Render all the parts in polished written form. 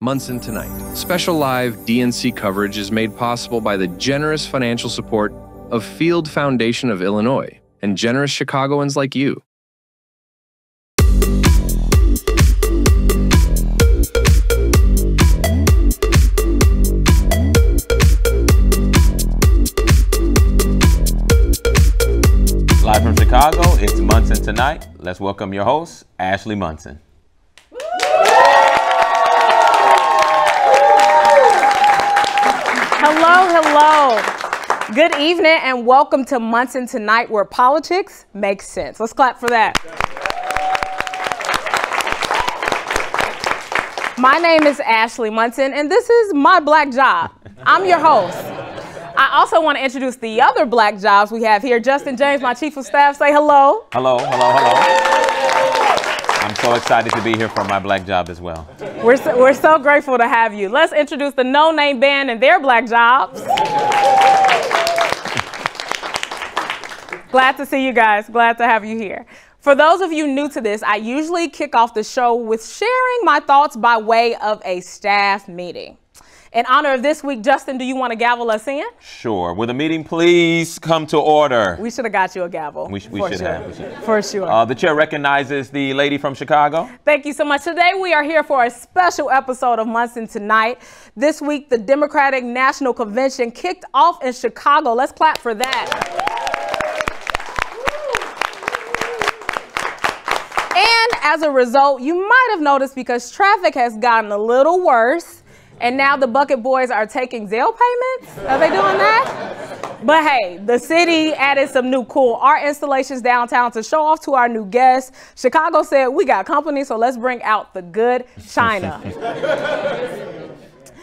Munson Tonight. Special live DNC coverage is made possible by the generous financial support of Field Foundation of Illinois and generous Chicagoans like you. Live from Chicago, it's Munson Tonight. Let's welcome your host, Ashley Munson. Hello. Good evening and welcome to Munson Tonight, where politics makes sense. Let's clap for that. My name is Ashley Munson and this is my black job. I'm your host. I also want to introduce the other black jobs we have here. Justin James, my chief of staff, say hello. Hello. I'm so excited to be here for my black job as well. We're so grateful to have you. Let's introduce the No Name Band and their black jobs. Glad to see you guys. Glad to have you here. For those of you new to this, I usually kick off the show with sharing my thoughts by way of a staff meeting. In honor of this week, Justin, do you want to gavel us in? Sure. Will the meeting please come to order? We should have got you a gavel. We should have. For sure. The chair recognizes the lady from Chicago. Thank you so much. Today we are here for a special episode of Munson Tonight. This week, the Democratic National Convention kicked off in Chicago. Let's clap for that. And as a result, you might have noticed, because traffic has gotten a little worse, and now the Bucket Boys are taking Zelle payments. Are they doing that? But hey, the city added some new cool art installations downtown to show off to our new guests. Chicago said, we got company, so let's bring out the good china.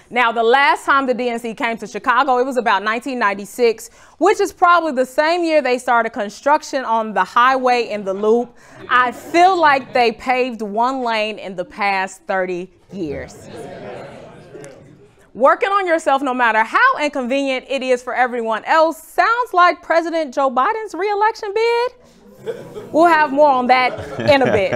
Now, the last time the DNC came to Chicago, it was about 1996, which is probably the same year they started construction on the highway in the Loop. I feel like they paved one lane in the past 30 years. Working on yourself, no matter how inconvenient it is for everyone else, sounds like President Joe Biden's re-election bid. We'll have more on that in a bit.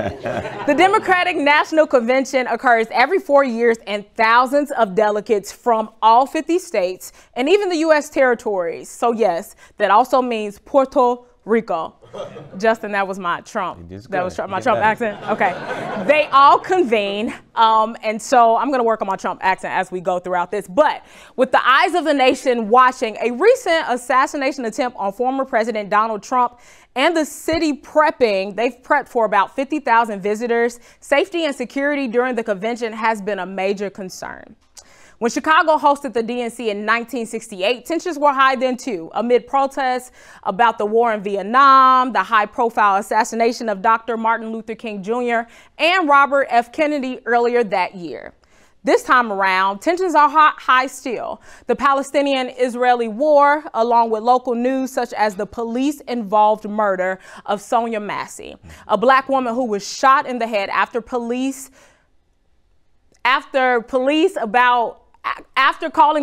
The Democratic National Convention occurs every 4 years, and thousands of delegates from all 50 states and even the U.S. territories. So yes, that also means Puerto Rico. Justin, that was my Trump. That was my Trump accent. Okay. They all convene. And so I'm going to work on my Trump accent as we go throughout this. But with the eyes of the nation watching a recent assassination attempt on former President Donald Trump and the city prepping, they've prepped for about 50,000 visitors. Safety and security during the convention has been a major concern. When Chicago hosted the DNC in 1968, tensions were high then too, amid protests about the war in Vietnam, the high-profile assassination of Dr. Martin Luther King Jr. and Robert F. Kennedy earlier that year. This time around, tensions are high still. The Palestinian-Israeli war, along with local news such as the police-involved murder of Sonia Massey, a black woman who was shot in the head after calling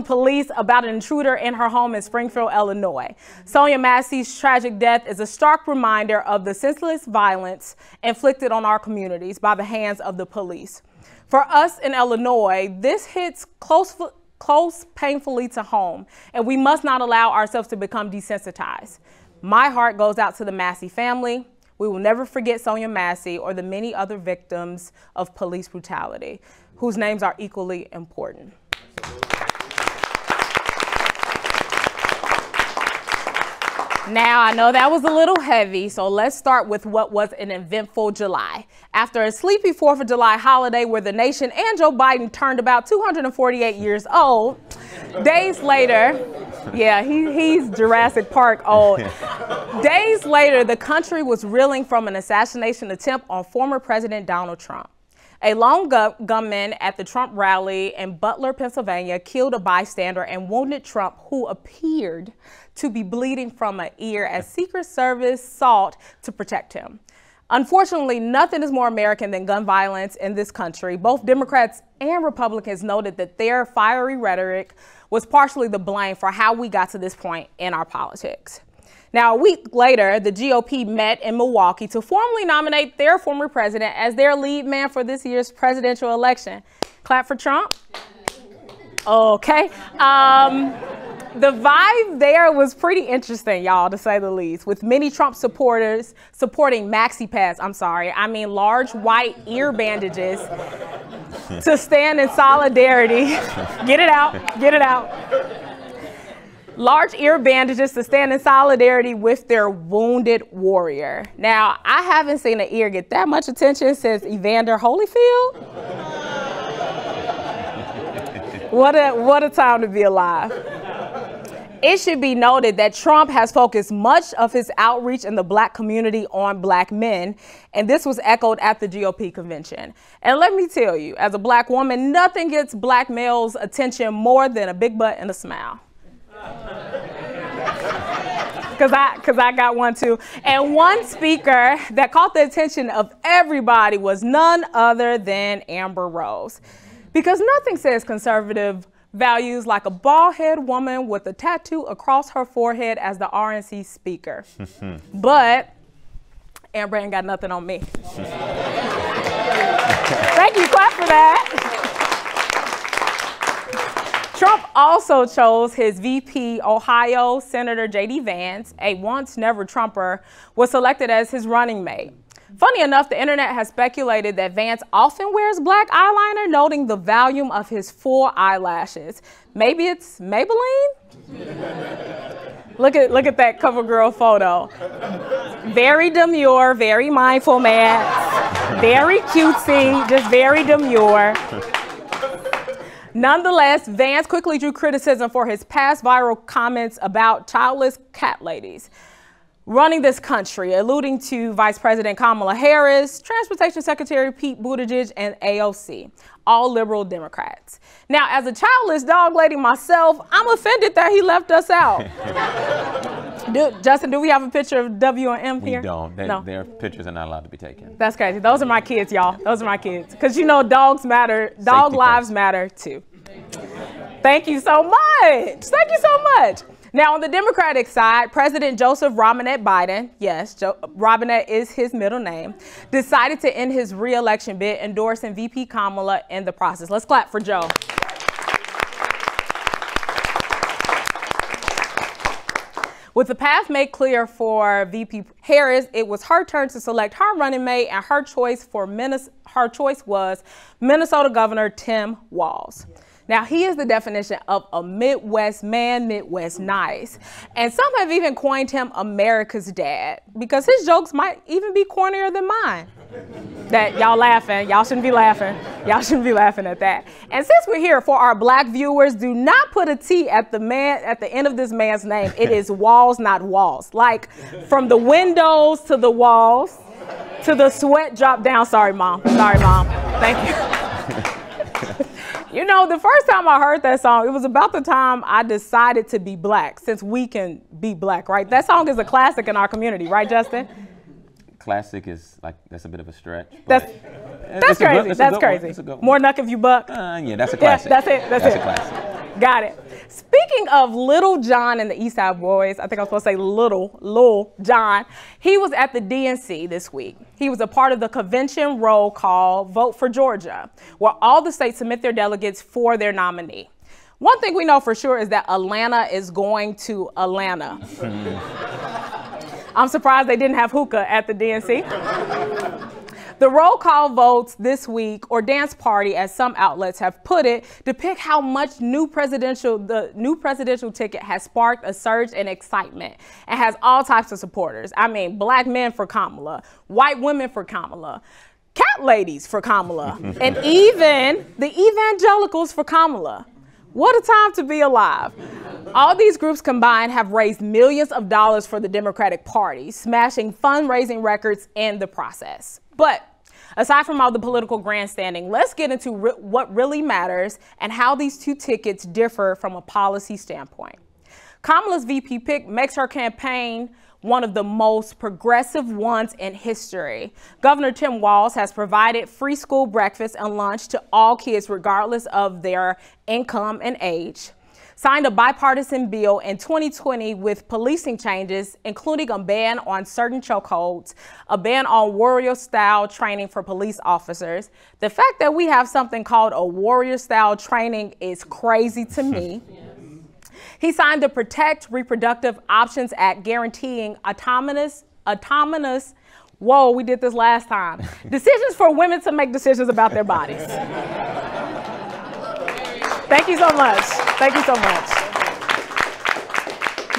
police about an intruder in her home in Springfield, Illinois. Sonia Massey's tragic death is a stark reminder of the senseless violence inflicted on our communities by the hands of the police. For us in Illinois, this hits close painfully to home, and we must not allow ourselves to become desensitized. My heart goes out to the Massey family. We will never forget Sonia Massey or the many other victims of police brutality, whose names are equally important. Now, I know that was a little heavy, so let's start with what was an eventful July. After a sleepy 4th of July holiday where the nation and Joe Biden turned about 248 years old, days later, yeah, he's Jurassic Park old. Days later, the country was reeling from an assassination attempt on former President Donald Trump. A lone gunman at the Trump rally in Butler, Pennsylvania, killed a bystander and wounded Trump, who appeared to be bleeding from an ear as Secret Service sought to protect him. Unfortunately, nothing is more American than gun violence in this country. Both Democrats and Republicans noted that their fiery rhetoric was partially the blame for how we got to this point in our politics. Now, a week later, the GOP met in Milwaukee to formally nominate their former president as their lead man for this year's presidential election. Clap for Trump. Okay. The vibe there was pretty interesting, y'all, to say the least, with many Trump supporters supporting maxi pads. Large white ear bandages to stand in solidarity. Get it out. Large ear bandages to stand in solidarity with their wounded warrior. Now, I haven't seen an ear get that much attention since Evander Holyfield. What a time to be alive. It should be noted that Trump has focused much of his outreach in the black community on black men, and this was echoed at the GOP convention. And let me tell you, as a black woman, nothing gets black males' attention more than a big butt and a smile. Because I got one too. And one speaker that caught the attention of everybody was none other than Amber Rose. Because nothing says conservative values like a bald-headed woman with a tattoo across her forehead as the RNC speaker. But Amber ain't got nothing on me. Thank you, clap for that. Trump also chose his VP Ohio Senator J.D. Vance, a once never Trumper, was selected as his running mate. Funny enough, the internet has speculated that Vance often wears black eyeliner, noting the volume of his full eyelashes. Maybe it's Maybelline? Look at that cover girl photo. Very demure, very mindful man, very cutesy, just very demure. Nonetheless, Vance quickly drew criticism for his past viral comments about childless cat ladies running this country, alluding to Vice President Kamala Harris, Transportation Secretary Pete Buttigieg, and AOC, all liberal Democrats. Now, as a childless dog lady myself, I'm offended that he left us out. Justin, do we have a picture of W and M here? We don't. No. Their pictures are not allowed to be taken. That's crazy. Those are my kids, y'all. Those are my kids. Because you know dogs matter. Dog lives matter, too. Thank you so much. Thank you so much. Now, on the Democratic side, President Joseph Robinette Biden, yes, Robinette is his middle name, decided to end his re-election bid, endorsing VP Kamala in the process. Let's clap for Joe. With the path made clear for VP Harris, it was her turn to select her running mate, and her choice was Minnesota Governor Tim Walz. Now, he is the definition of a Midwest man, Midwest nice. And some have even coined him America's dad, because his jokes might even be cornier than mine. That y'all laughing, y'all shouldn't be laughing. Y'all shouldn't be laughing at that. And since we're here, for our black viewers, do not put a T at the end of this man's name. It is Walls, not Walls. Like from the windows to the walls to the sweat drop down. Sorry, Mom. Sorry, Mom. Thank you. You know, the first time I heard that song, it was about the time I decided to be black, since we can be black, right? That song is a classic in our community, right, Justin? Classic is like, that's a bit of a stretch. That's crazy. That's crazy. More Nuck If You Buck. Yeah, that's a classic. Yeah, that's it. That's a classic. Got it. Speaking of Little John and the East Side Boys, I think I was supposed to say Lil John. He was at the DNC this week. He was a part of the convention roll call, Vote for Georgia, where all the states submit their delegates for their nominee. One thing we know for sure is that Atlanta is going to Atlanta. I'm surprised they didn't have hookah at the DNC. The roll call votes this week, or dance party as some outlets have put it, depict how much the new presidential ticket has sparked a surge in excitement and has all types of supporters. I mean, black men for Kamala, white women for Kamala, cat ladies for Kamala, and even the evangelicals for Kamala. What a time to be alive. All these groups combined have raised millions of dollars for the Democratic Party, smashing fundraising records in the process. But aside from all the political grandstanding, let's get into what really matters and how these two tickets differ from a policy standpoint. Kamala's VP pick makes her campaign one of the most progressive ones in history. Governor Tim Walz has provided free school breakfast and lunch to all kids regardless of their income and age. signed a bipartisan bill in 2020 with policing changes, including a ban on certain chokeholds, a ban on warrior-style training for police officers. The fact that we have something called a warrior-style training is crazy to me. He signed the Protect Reproductive Options Act, guaranteeing autonomous, whoa, we did this last time, decisions for women to make decisions about their bodies. Thank you so much. Thank you so much.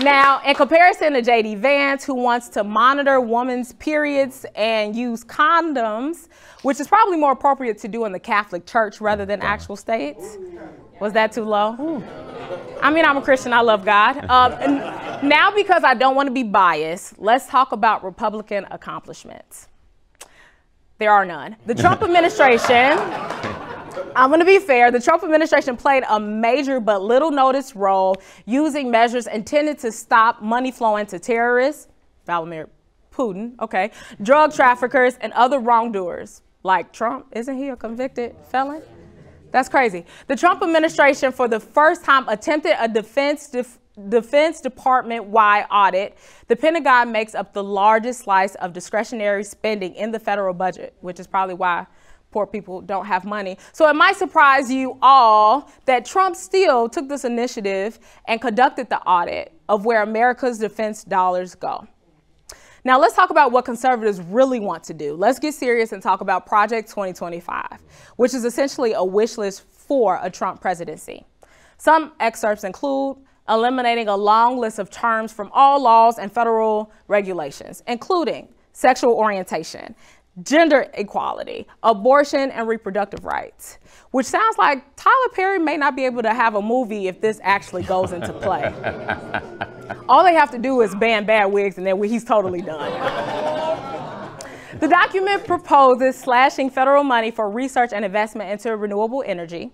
Now, in comparison to J.D. Vance, who wants to monitor women's periods and use condoms, which is probably more appropriate to do in the Catholic Church rather than actual states. Was that too low? Ooh. I mean, I'm a Christian, I love God. And now, because I don't want to be biased, let's talk about Republican accomplishments. There are none. The Trump administration, I'm going to be fair, the Trump administration played a major but little noticed role using measures intended to stop money flowing to terrorists, Vladimir Putin, okay, drug traffickers, and other wrongdoers. Like Trump, isn't he a convicted felon? That's crazy. The Trump administration, for the first time, attempted a Defense Department-wide audit. The Pentagon makes up the largest slice of discretionary spending in the federal budget, which is probably why poor people don't have money. So it might surprise you all that Trump still took this initiative and conducted the audit of where America's defense dollars go. Now let's talk about what conservatives really want to do. Let's get serious and talk about Project 2025, which is essentially a wish list for a Trump presidency. Some excerpts include eliminating a long list of terms from all laws and federal regulations, including sexual orientation, gender equality, abortion, and reproductive rights, which sounds like Tyler Perry may not be able to have a movie if this actually goes into play. All they have to do is ban bad wigs, and then he's totally done. The document proposes slashing federal money for research and investment into renewable energy.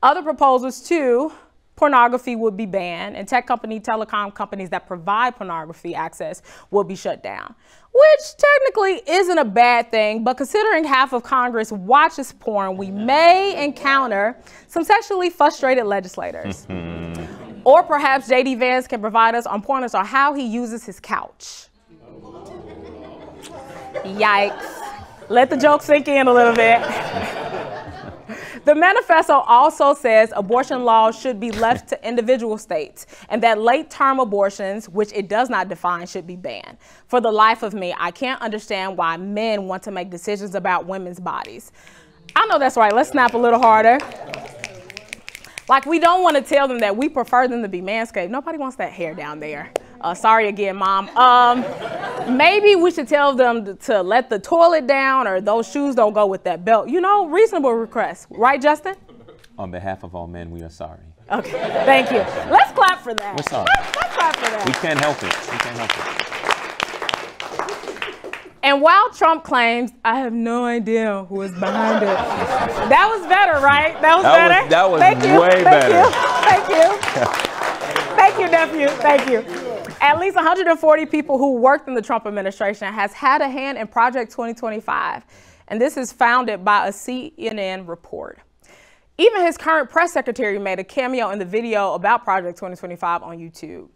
Other proposals, too, pornography would be banned, and telecom companies that provide pornography access will be shut down, which technically isn't a bad thing, but considering half of Congress watches porn, we may encounter some sexually frustrated legislators. Or perhaps J.D. Vance can provide us on pointers on how he uses his couch. Yikes. Let the joke sink in a little bit. The manifesto also says abortion laws should be left to individual states and that late-term abortions, which it does not define, should be banned. For the life of me, I can't understand why men want to make decisions about women's bodies. I know that's right. Let's snap a little harder. Like, we don't want to tell them that we prefer them to be manscaped. Nobody wants that hair down there. Sorry again, Mom. Maybe we should tell them to let the toilet down, or those shoes don't go with that belt. You know, reasonable request. Right, Justin? On behalf of all men, we are sorry. Okay, thank you. Let's clap for that. We're sorry. Let's clap for that. We can't help it. We can't help it. And while Trump claims, I have no idea who is behind it. That was better, right? That was better? That was Thank you. way better. Thank you. Thank you, nephew. Thank you. At least 140 people who worked in the Trump administration has had a hand in Project 2025. And this is founded by a CNN report. Even his current press secretary made a cameo in the video about Project 2025 on YouTube.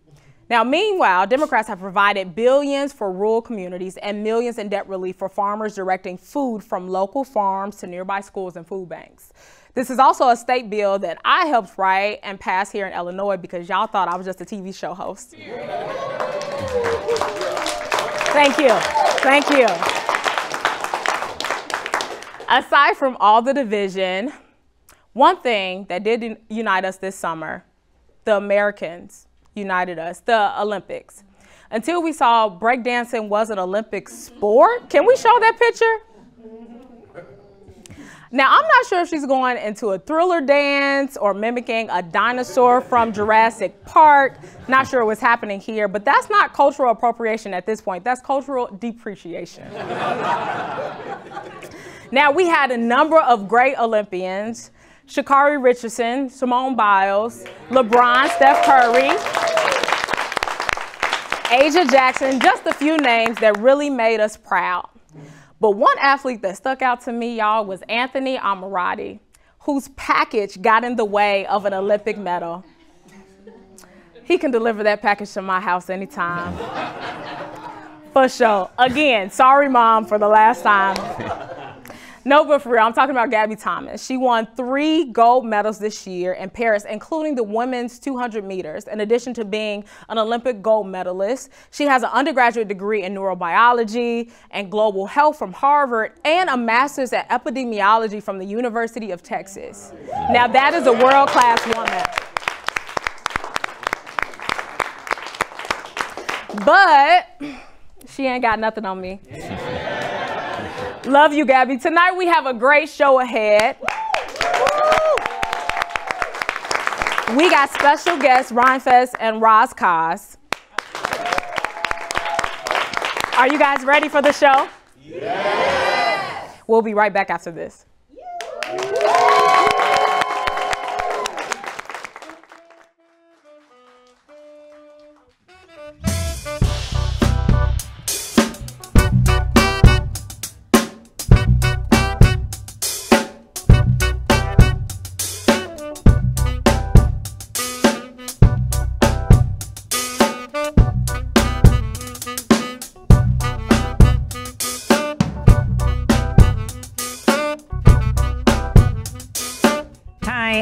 Now, meanwhile, Democrats have provided billions for rural communities and millions in debt relief for farmers directing food from local farms to nearby schools and food banks. This is also a state bill that I helped write and pass here in Illinois because y'all thought I was just a TV show host. Thank you. Thank you. Aside from all the division, one thing that did unite us this summer, the Americans united us, the Olympics. Until we saw breakdancing was an Olympic sport. Can we show that picture? Now, I'm not sure if she's going into a thriller dance or mimicking a dinosaur from Jurassic Park. Not sure what's happening here, but that's not cultural appropriation at this point. That's cultural depreciation. Now, we had a number of great Olympians: Sha'Carri Richardson, Simone Biles, LeBron, Steph Curry, Asia Jackson, just a few names that really made us proud. But one athlete that stuck out to me, y'all, was Anthony Ammirati, whose package got in the way of an Olympic medal. He can deliver that package to my house anytime. For sure. Again, sorry, Mom, for the last time. No, but for real, I'm talking about Gabby Thomas. She won 3 gold medals this year in Paris, including the women's 200 meters. In addition to being an Olympic gold medalist, she has an undergraduate degree in neurobiology and global health from Harvard and a master's in epidemiology from the University of Texas. Now that is a world-class woman. But she ain't got nothing on me. Love you, Gabby. Tonight we have a great show ahead. We got special guests Rhymefest and Roz Kaz. Are you guys ready for the show? Yes. We'll be right back after this.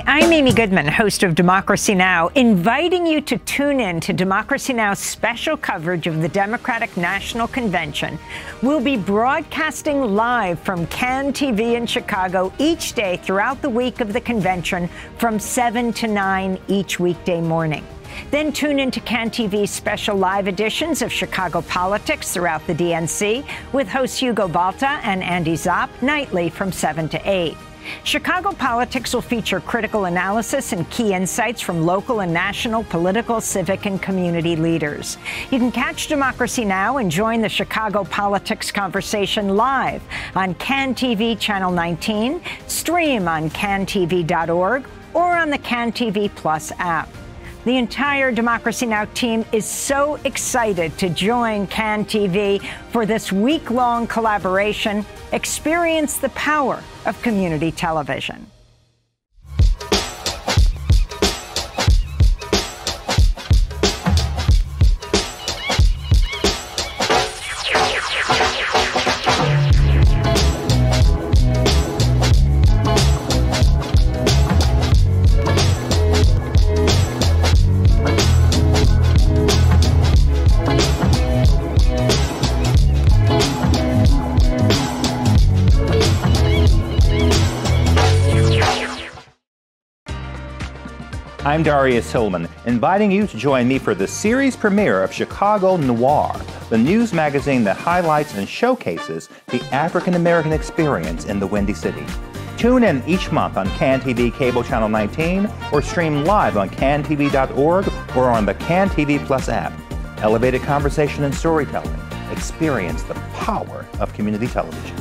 I'm Amy Goodman, host of Democracy Now!, inviting you to tune in to Democracy Now!'s special coverage of the Democratic National Convention. We'll be broadcasting live from Can TV in Chicago each day throughout the week of the convention from 7 to 9 each weekday morning. Then tune into Can TV's special live editions of Chicago Politics throughout the DNC with hosts Hugo Balta and Andy Zopp nightly from 7 to 8. Chicago Politics will feature critical analysis and key insights from local and national political, civic, and community leaders. You can catch Democracy Now! And join the Chicago Politics conversation live on Can TV Channel 19, stream on cantv.org, or on the Can TV Plus app. The entire Democracy Now! Team is so excited to join Can TV for this week-long collaboration. Experience the power of community television. I'm Darius Hillman, inviting you to join me for the series premiere of Chicago Noir, the news magazine that highlights and showcases the African-American experience in the Windy City. Tune in each month on Can TV Cable Channel 19 or stream live on cantv.org or on the Can TV Plus app. Elevated conversation and storytelling. Experience the power of community television.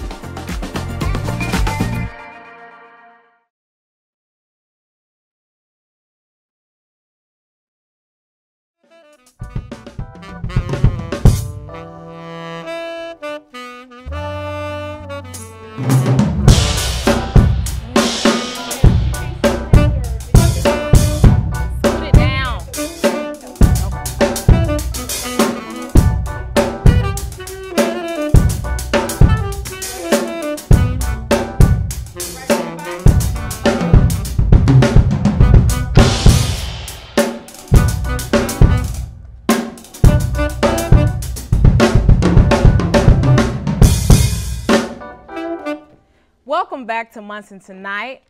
Welcome back to Munson Tonight.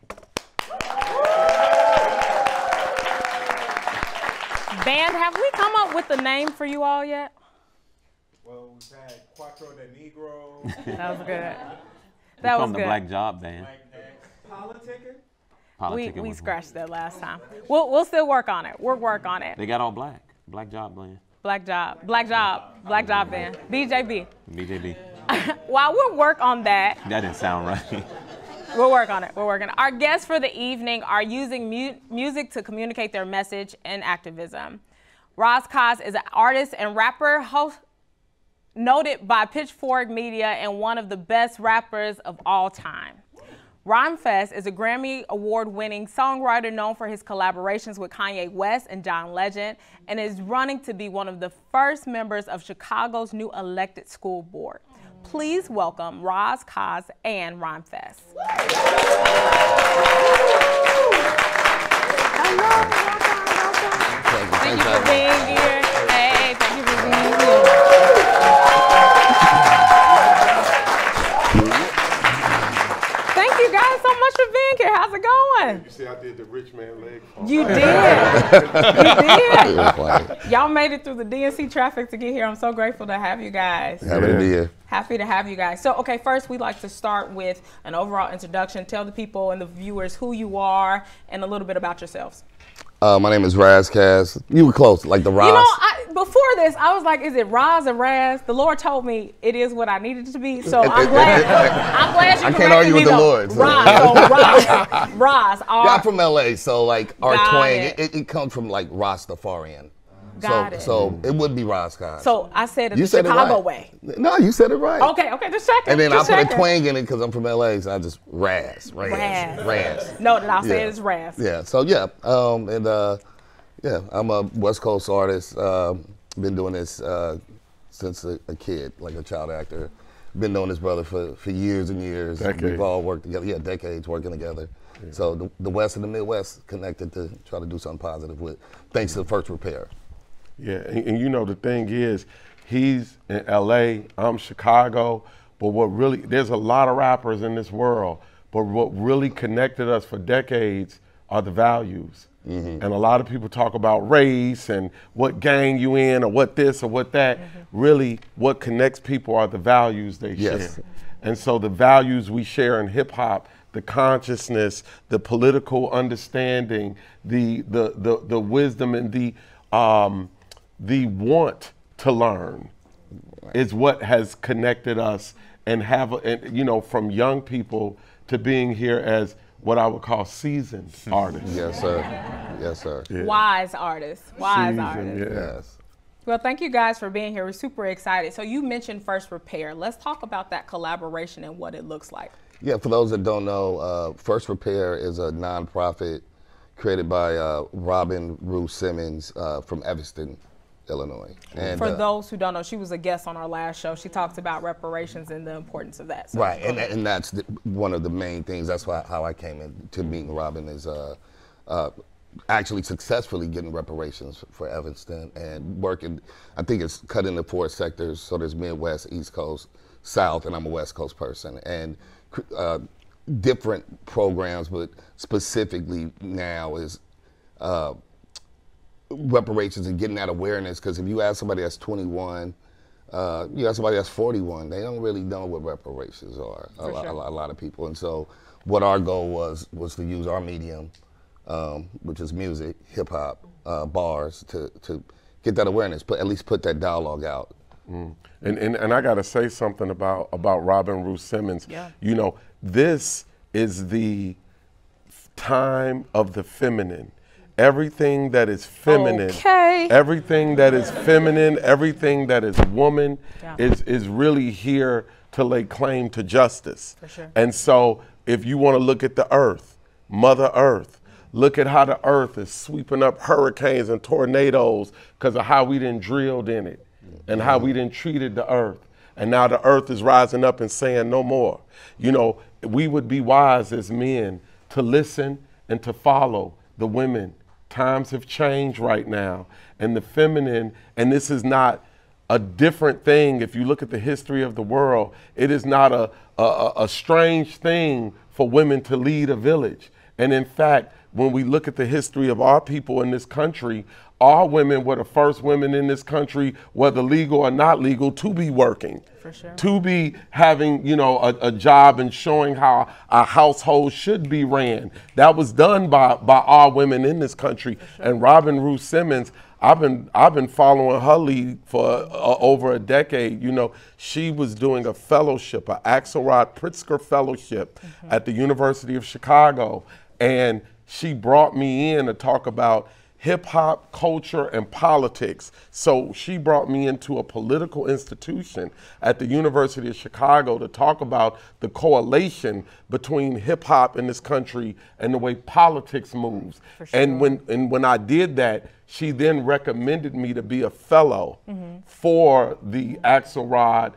Band, have we come up with a name for you all yet? Well, we've had Quattro de Negro. That was good. That was the good. Black Job Band. Politicking? We scratched that last time. We'll still work on it. We'll work on it. They got all black. Black Job Band. Black Job Band. BJB. BJB. While we'll work on that. That didn't sound right. We'll work on it. We're working. Our guests for the evening are using music to communicate their message and activism. Roz Kaz is an artist and rapper, noted by Pitchfork Media and one of the best rappers of all time. Rhymefest is a Grammy Award-winning songwriter known for his collaborations with Kanye West and John Legend, and is running to be one of the first members of Chicago's new elected school board. Please welcome Roz, Kaz, and Rhymefest. Hello, welcome. Thank you for being here. Hey, thank you for being here. Thank you guys so much for being here. How's it going? You see, I did the rich man leg. You did. You did. Y'all made it through the DNC traffic to get here. I'm so grateful to have you guys. Happy to be here. Happy to have you guys. So, okay, first we'd like to start with an overall introduction. Tell the people and the viewers who you are and a little bit about yourselves. My name is Raz Kaz. You were close, like the Roz. You know, before this, I was like, is it Roz or Raz? The Lord told me it is what I needed it to be, so I'm glad. I'm glad you I can't argue with the Lord. So. Roz. Yeah, I'm from LA, so like our twang, it comes from like Rastafarian. Got it. So it would be Raz Kaz. So I said it the Chicago way. No, you said it right. Okay, just checking. And then I put a twang in it because I'm from LA, so I just Raz. No, that I'll say it's Raz. Yeah, so yeah, I'm a West Coast artist. Been doing this since a kid, like a child actor. Been knowing this brother for years and years. Decades. We've all worked together. Yeah, decades working together. Yeah. So the West and the Midwest connected to try to do something positive with, thanks to First Repair. Yeah, and you know the thing is, he's in LA, I'm Chicago, but what really, there's a lot of rappers in this world, but what really connected us for decades are the values. Mm-hmm. And a lot of people talk about race and what gang you in or what this or what that. Mm-hmm. Really, what connects people are the values they share. And so the values we share in hip hop, the consciousness, the political understanding, the wisdom and the want to learn is what has connected us and from young people to being here as what I would call seasoned artists. Yes, sir. Yes, sir. Yeah. Wise artists. Artists. Yes. Well, thank you guys for being here. We're super excited. So you mentioned First Repair. Let's talk about that collaboration and what it looks like. Yeah, for those that don't know, First Repair is a nonprofit created by Robin Ruth Simmons from Evanston, Illinois. And for those who don't know, she was a guest on our last show. She talked about reparations and the importance of that. So right, and that's one of the main things. That's how I came into meeting Robin is actually successfully getting reparations for Evanston and working. I think it's cut into 4 sectors. So there's Midwest, East Coast, South, and I'm a West Coast person. And different programs, but specifically now is reparations and getting that awareness, because if you ask somebody that's 21, you ask somebody that's 41, they don't really know what reparations are, a lot of people. And so what our goal was to use our medium, which is music, hip hop, bars, to get that awareness, at least put that dialogue out. Mm. And I gotta say something about Robin Ruth Simmons. Yeah. You know, this is the time of the feminine. Everything that is feminine, everything that is feminine, everything that is woman is really here to lay claim to justice. For sure. And so if you want to look at the earth, Mother Earth, look at how the earth is sweeping up hurricanes and tornadoes because of how we done drilled in it and how we done treated the earth. And now the earth is rising up and saying no more. You know, we would be wise as men to listen and to follow the women. Times have changed right now, and the feminine, and this is not a different thing. If you look at the history of the world, it is not a strange thing for women to lead a village. And in fact, when we look at the history of our people in this country, all women were the first women in this country, whether legal or not legal, to be working. For sure. To be having, you know, a job and showing how a household should be ran. That was done by all women in this country. Sure. And Robin Ruth Simmons, I've been following her lead for over a decade. You know, she was doing a fellowship, an Axelrod Pritzker Fellowship at the University of Chicago, and she brought me in to talk about hip hop, culture, and politics. So she brought me into a political institution at the University of Chicago to talk about the correlation between hip hop in this country and the way politics moves. For sure. And when I did that, she then recommended me to be a fellow for the Axelrod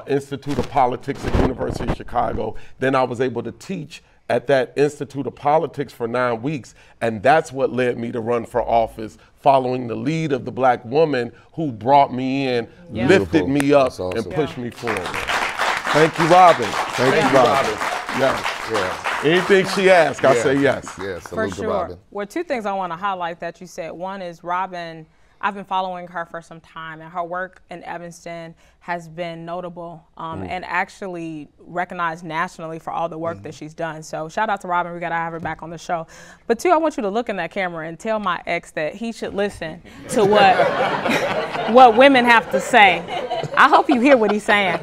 Institute of Politics at the University of Chicago. Then I was able to teach at that Institute of Politics for 9 weeks, and that's what led me to run for office, following the lead of the black woman who brought me in, lifted me up, awesome. and pushed me forward. Thank you, Robin. Thank you, Robin. Yes. Anything she asks, I say yes. Yes, For sure. Well, two things I want to highlight that you said. One is Robin, I've been following her for some time, and her work in Evanston has been notable and actually recognized nationally for all the work that she's done. So shout out to Robin. We got to have her back on the show. But two, I want you to look in that camera and tell my ex that he should listen to what women have to say. I hope you hear what he's saying.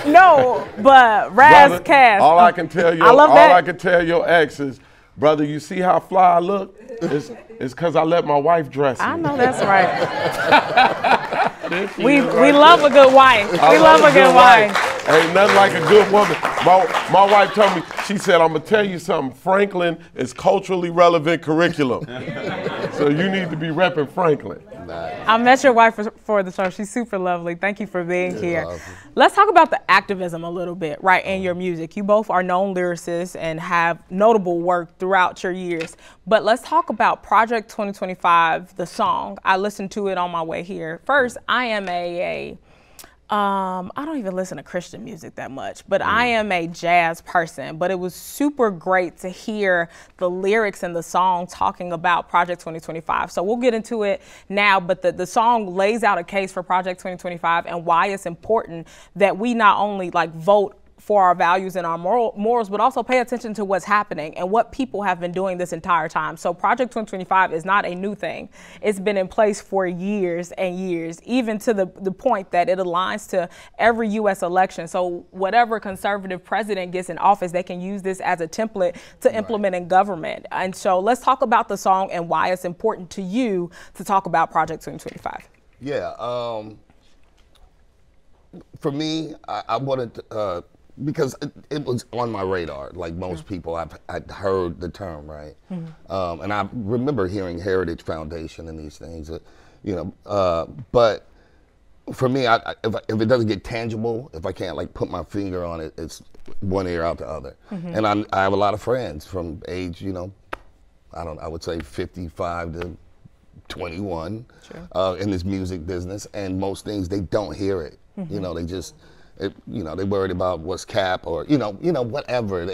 No, but Raz Cass. All I can tell you, I can tell your ex is, brother, you see how fly I look? It's because I let my wife dress me. I know that's right. we love a good wife. We love a good wife. Ain't nothing like a good woman. My wife told me, she said, I'm going to tell you something. Franklin is culturally relevant curriculum. So you need to be repping Franklin. Nice. I met your wife for the show. She's super lovely. Thank you for being here. Awesome. Let's talk about the activism a little bit, right, in your music. You both are known lyricists and have notable work throughout your years. But let's talk about Project 2025, the song. I listened to it on my way here. First, I am I don't even listen to Christian music that much, but I am a jazz person. But it was super great to hear the lyrics in the song talking about Project 2025. So we'll get into it now, but the song lays out a case for Project 2025 and why it's important that we not only vote for our values and our morals, but also pay attention to what's happening and what people have been doing this entire time. So Project 2025 is not a new thing. It's been in place for years and years, even to the point that it aligns to every U.S. election. So whatever conservative president gets in office, they can use this as a template to implement in government. And so let's talk about the song and why it's important to you to talk about Project 2025. Yeah, for me, I wanted to, because it was on my radar, like most people. I'd heard the term, right? And I remember hearing Heritage Foundation and these things, but for me, if it doesn't get tangible, if I can't put my finger on it, it's one ear out the other. And I have a lot of friends from age, I would say 55 to 21 in this music business, and most things they don't hear it. They just, they worried about what's cap or whatever.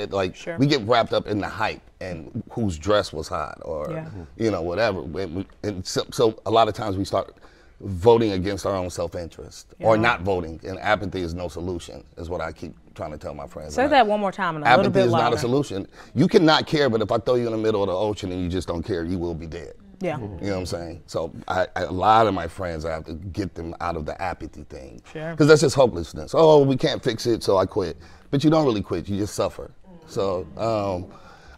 We get wrapped up in the hype and whose dress was hot or whatever. And so a lot of times we start voting against our own self-interest or not voting, and apathy is no solution, is what I keep trying to tell my friends. Say that one more time and a little bit louder. Apathy is not a solution. You cannot care, but if I throw you in the middle of the ocean and you just don't care, you will be dead. Yeah. You know what I'm saying? So a lot of my friends, I have to get them out of the apathy thing. Sure. Because that's just hopelessness. Oh, we can't fix it, so I quit. But you don't really quit, you just suffer. So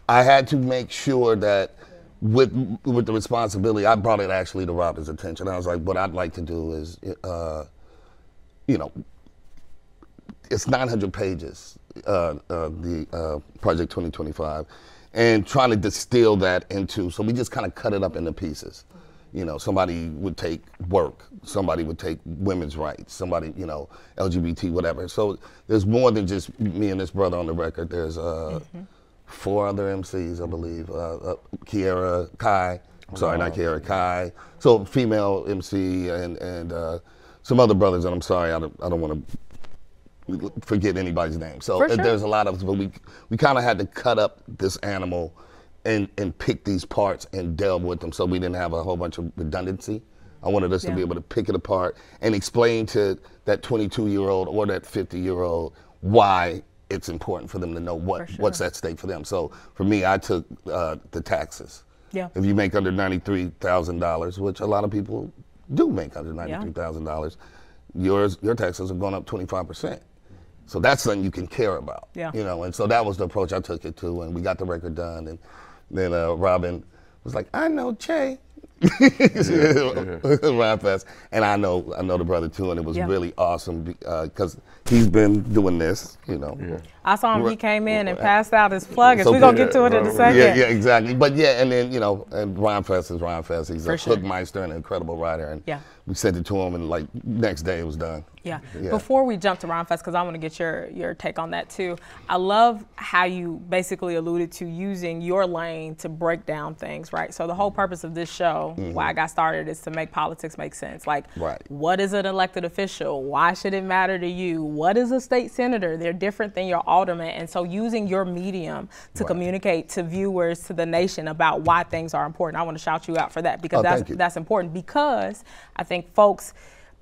I had to make sure that with the responsibility, I brought it actually to Robin's attention. I was like, what I'd like to do is, it's 900 pages, the Project 2025. And trying to distill that into, so we just kind of cut it up into pieces. Somebody would take work, somebody would take women's rights, somebody, LGBT, whatever. So there's more than just me and this brother on the record. There's 4 other MCs, I believe. Kai. Kai. So female MC and some other brothers, and I'm sorry, I don't want to forget anybody's name. So there's a lot of, but we kind of had to cut up this animal and pick these parts and delve with them so we didn't have a whole bunch of redundancy. I wanted us to be able to pick it apart and explain to that 22-year-old or that 50-year-old why it's important for them to know what's at stake for them. So for me, I took the taxes. Yeah. If you make under $93,000, which a lot of people do make under $93,000, your taxes have gone up 25%. So that's something you can care about, and so that was the approach I took it to, and we got the record done, and then Robin was like, I know Che. Rhyme Fest, and I know the brother too, and it was really awesome because he's been doing this, you know. I saw him. He came in and passed out his plug. So we're gonna get to it in a second. Yeah, exactly. But yeah, and then and Rhyme Fest is Rhyme Fest. He's a hookmeister and an incredible writer, and we sent it to him, and like next day it was done. Yeah. Before we jump to Rhyme Fest, because I want to get your take on that too. I love how you basically alluded to using your lane to break down things, right? So the whole purpose of this show, why I got started, is to make politics make sense. Like, what is an elected official? Why should it matter to you? What is a state senator? They're different than your alderman. And so using your medium to communicate to viewers, to the nation about why things are important. I want to shout you out for that, because that's important, because I think folks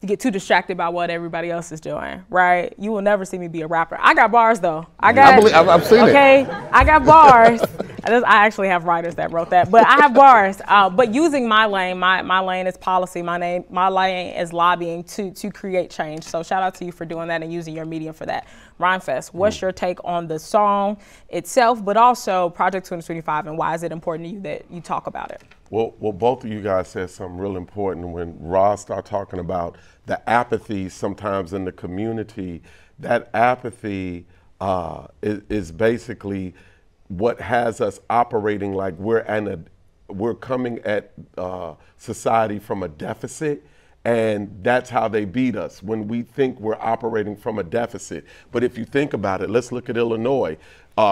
get too distracted by what everybody else is doing, right? You will never see me be a rapper. I got bars though. I've seen it. Okay, I got bars. I actually have writers that wrote that, but I have bars. But using my lane, my lane is policy. My lane is lobbying to create change. So shout out to you for doing that and using your medium for that. Rhyme Fest, what's your take on the song itself, but also Project 2025, and why is it important to you that you talk about it? Well, both of you guys said something real important when Roz started talking about the apathy sometimes in the community. That apathy is basically what has us operating like we're coming at society from a deficit. And that's how they beat us, when we think we're operating from a deficit. But if you think about it, let's look at Illinois.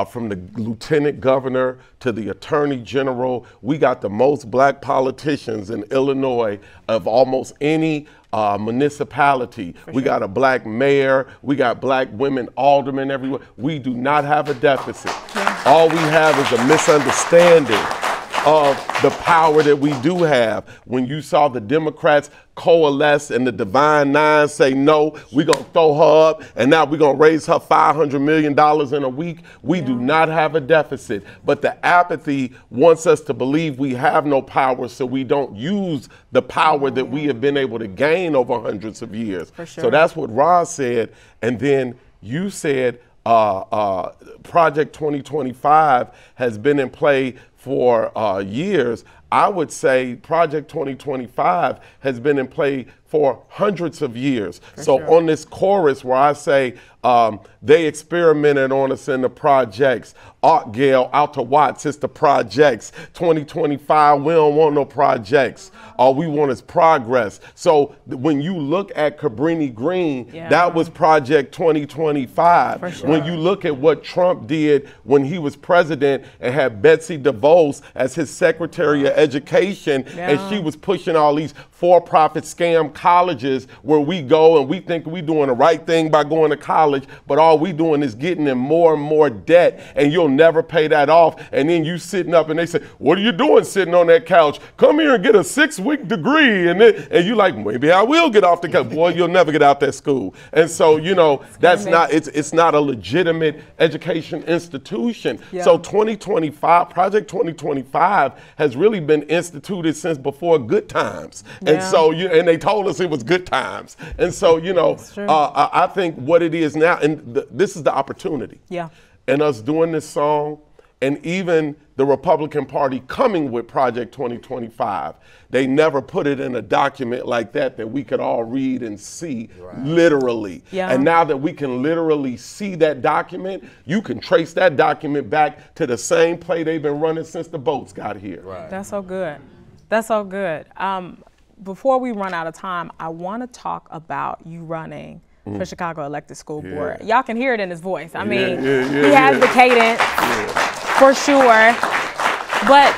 From the lieutenant governor to the attorney general, we got the most black politicians in Illinois of almost any municipality. We got a black mayor, we got black women aldermen everywhere. We do not have a deficit. All we have is a misunderstanding of the power that we do have. When you saw the Democrats coalesce and the Divine Nine say, no, we're gonna throw her up, and now we're gonna raise her $500 million in a week. We do not have a deficit, but the apathy wants us to believe we have no power, so we don't use the power that we have been able to gain over hundreds of years. So that's what Roz said, and then you said Project 2025 has been in play for years. I would say Project 2025 has been in play for hundreds of years. On this chorus where I say they experimented on us in the projects, Art Gale out to Watts, it's the projects. 2025, we don't want no projects. All we want is progress. So when you look at Cabrini Green, that was Project 2025. When you look at what Trump did when he was president and had Betsy DeVos as his Secretary of Education, and she was pushing all these for-profit scam colleges where we go and we think we doing the right thing by going to college, but all we doing is getting in more and more debt, and you'll never pay that off. And then you sitting up and they say, what are you doing sitting on that couch? Come here and get a 6-week degree. And you like, maybe I will get off the couch. Boy, you'll never get out that school. And so, you know, it's not a legitimate education institution. So 2025, Project 2025 has really been instituted since before Good Times. And so, and they told us it was good times. And so, you know, I think what it is now, and this is the opportunity. And us doing this song, and even the Republican Party coming with Project 2025, they never put it in a document like that we could all read and see literally. And now that we can literally see that document, you can trace that document back to the same play they've been running since the boats got here. That's so good. That's so good. Before we run out of time, I want to talk about you running for Chicago Elected School Board. Y'all can hear it in his voice. I mean, he has the cadence for sure. But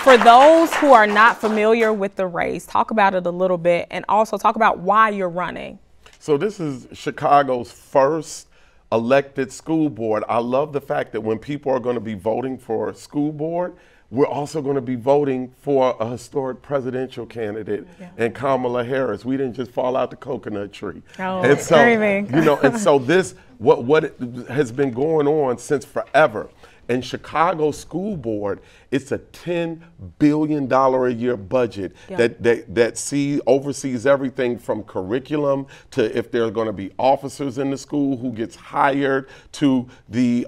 for those who are not familiar with the race, talk about it a little bit, and also talk about why you're running. So this is Chicago's first elected school board. I love the fact that when people are going to be voting for a school board, we're also going to be voting for a historic presidential candidate and Kamala Harris. We didn't just fall out the coconut tree. And so, you know, and so this, what has been going on since forever. And Chicago School Board, it's a $10 billion a year budget that oversees everything from curriculum to if there's going to be officers in the school who gets hired to the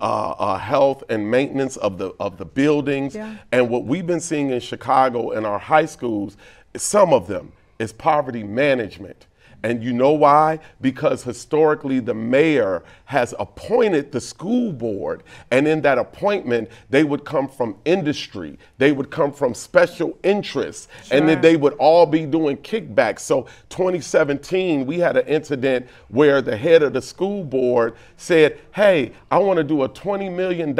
health and maintenance of the buildings. And what we've been seeing in Chicago in our high schools, some of them, is poverty management. And you know why? Because historically the mayor has appointed the school board, and in that appointment they would come from industry, they would come from special interests, and then they would all be doing kickbacks. So 2017 we had an incident where the head of the school board said, hey, I want to do a $20 million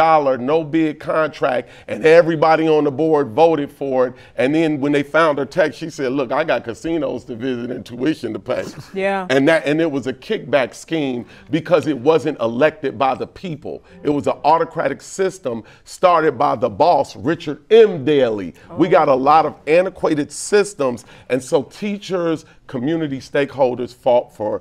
no bid contract, and everybody on the board voted for it. And then when they found her text, she said, look, I got casinos to visit and tuition to pay. And it was a kickback scheme because it wasn't elected by the people. It was an autocratic system started by the boss, Richard M. Daley. We got a lot of antiquated systems, and so teachers, community stakeholders fought for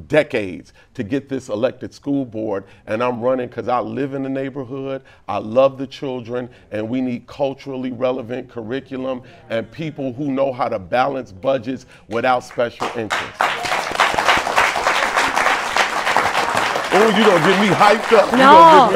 decades to get this elected school board, and I'm running because I live in the neighborhood, I love the children, and we need culturally relevant curriculum and people who know how to balance budgets without special interests. Oh, you don't get me hyped up. No,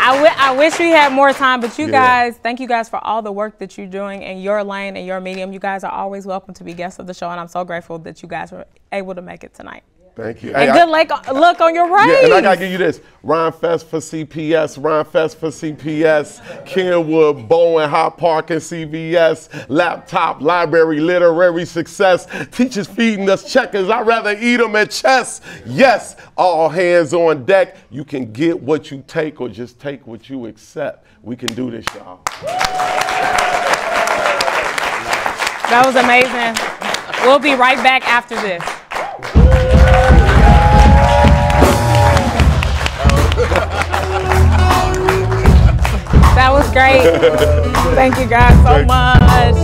I wish we had more time, but you guys, thank you guys for all the work that you're doing in your lane and your medium. You guys are always welcome to be guests of the show, and I'm so grateful that you guys were able to make it tonight. Thank you. And good luck on your race. Yeah, and I gotta give you this. Ryan Fest for CPS, Ryan Fest for CPS, Kenwood, Bowen, High Park and CVS, laptop, library, literary success, teachers feeding us checkers, I'd rather eat them at chess. Yes, all hands on deck. You can get what you take or just take what you accept. We can do this, y'all. That was amazing. We'll be right back after this. That was great. Thank you guys so much.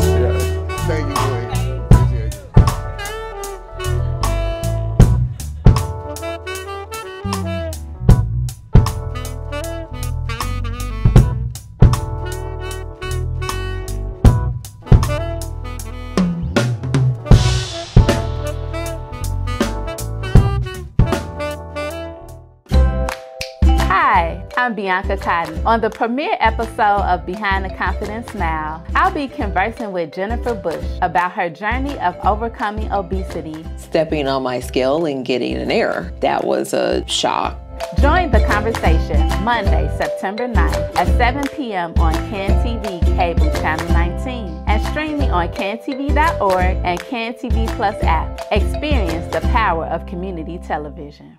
Thank you. I'm Bianca Cotton. On the premiere episode of Behind the Confidence Now, I'll be conversing with Jennifer Bush about her journey of overcoming obesity. Stepping on my scale and getting an error. That was a shock. Join the conversation Monday, September 9th at 7 p.m. on CAN-TV Cable Channel 19 and streaming on cantv.org and CAN-TV Plus app. Experience the power of community television.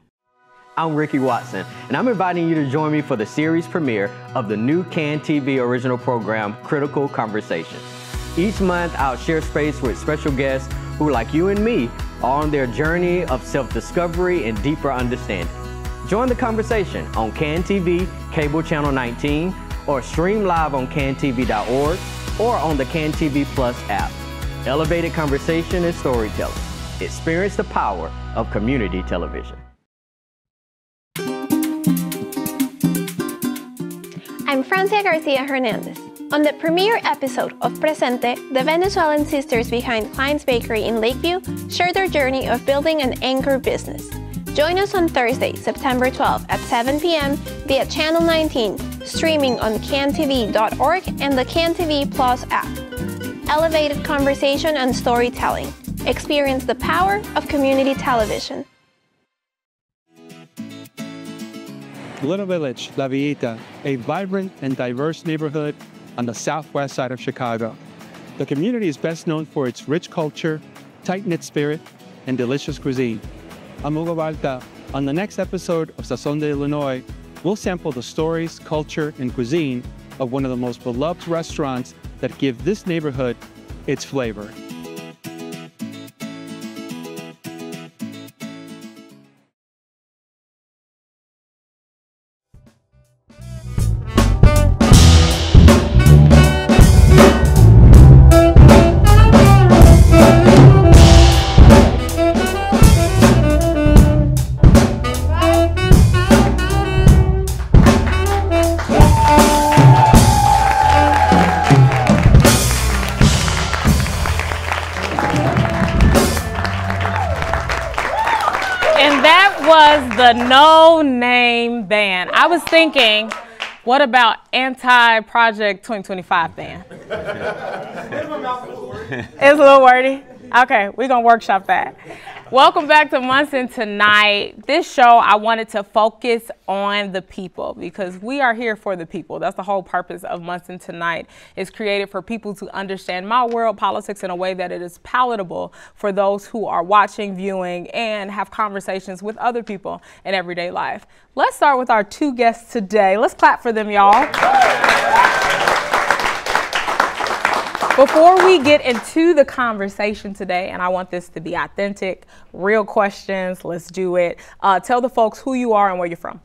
I'm Ricky Watson, and I'm inviting you to join me for the series premiere of the new CAN-TV original program, Critical Conversation. Each month, I'll share space with special guests who, like you and me, are on their journey of self-discovery and deeper understanding. Join the conversation on CAN-TV, Cable Channel 19, or stream live on cantv.org or on the CAN-TV Plus app. Elevated conversation and storytelling. Experience the power of community television. I'm Francia Garcia Hernandez. On the premiere episode of Presente, the Venezuelan sisters behind Klein's Bakery in Lakeview share their journey of building an anchor business. Join us on Thursday, September 12th at 7 p.m. via Channel 19, streaming on cantv.org and the CAN-TV Plus app. Elevated conversation and storytelling. Experience the power of community television. Little Village, La Villita, a vibrant and diverse neighborhood on the southwest side of Chicago. The community is best known for its rich culture, tight-knit spirit, and delicious cuisine. I'm Hugo Balta. On the next episode of Sazón de Illinois, we'll sample the stories, culture, and cuisine of one of the most beloved restaurants that give this neighborhood its flavor. And that was the No Name Band. I was thinking, what about Anti-Project 2025 Band? It's a little wordy. Okay, we're going to workshop that. Welcome back to Munson Tonight. This show, I wanted to focus on the people because we are here for the people. That's the whole purpose of Munson Tonight. It's created for people to understand my world, politics in a way that it is palatable for those who are watching, viewing, and have conversations with other people in everyday life. Let's start with our two guests today. Let's clap for them, y'all. Before we get into the conversation today, and I want this to be authentic, real questions, let's do it. Tell the folks who you are and where you're from.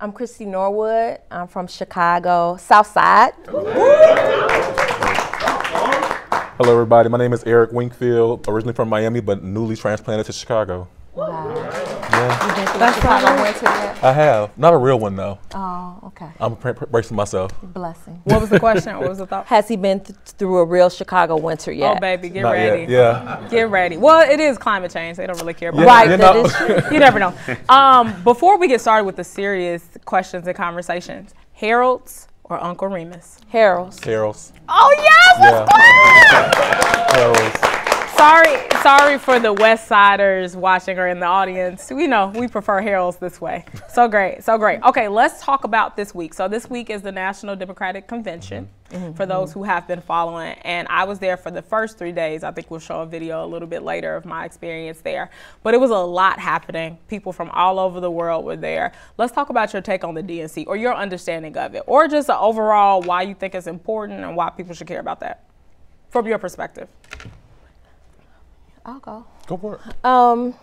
I'm Christy Norwood. I'm from Chicago, South Side. Hello, everybody. My name is Eric Winkfield, originally from Miami, but newly transplanted to Chicago. Wow. Yeah. You been to the Chicago winter yet? I have. Not a real one, though. Oh, okay. I'm bracing myself. Blessing. What was the question? What was the thought? Has he been through a real Chicago winter yet? Oh, baby, get Not ready. yet. Yeah. Get ready. Well, it is climate change. They don't really care about Right, it. that is true. You never know. Before we get started with the serious questions and conversations, Harold's or Uncle Remus? Harold's. Carols. Oh, yes, let's go! Carols. Sorry for the West Siders watching or in the audience. We know we prefer Harold's this way. So great, so great. Okay, let's talk about this week. So this week is the National Democratic Convention for those who have been following. And I was there for the first 3 days. I think we'll show a video a little bit later of my experience there. But it was a lot happening. People from all over the world were there. Let's talk about your take on the DNC or your understanding of it, or just overall why you think it's important and why people should care about that from your perspective. I'll go. Go for it.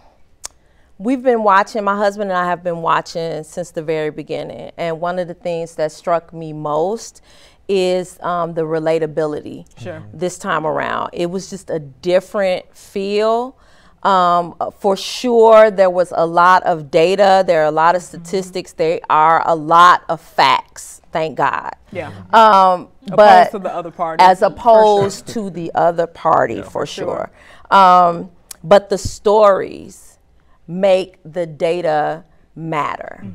We've been watching, my husband and I have been watching since the very beginning. And one of the things that struck me most is the relatability this time around. It was just a different feel. For sure, there was a lot of data. There are a lot of statistics. There are a lot of facts, thank God. Yeah. But opposed to the other party. As opposed to the other party, for sure. But the stories make the data matter.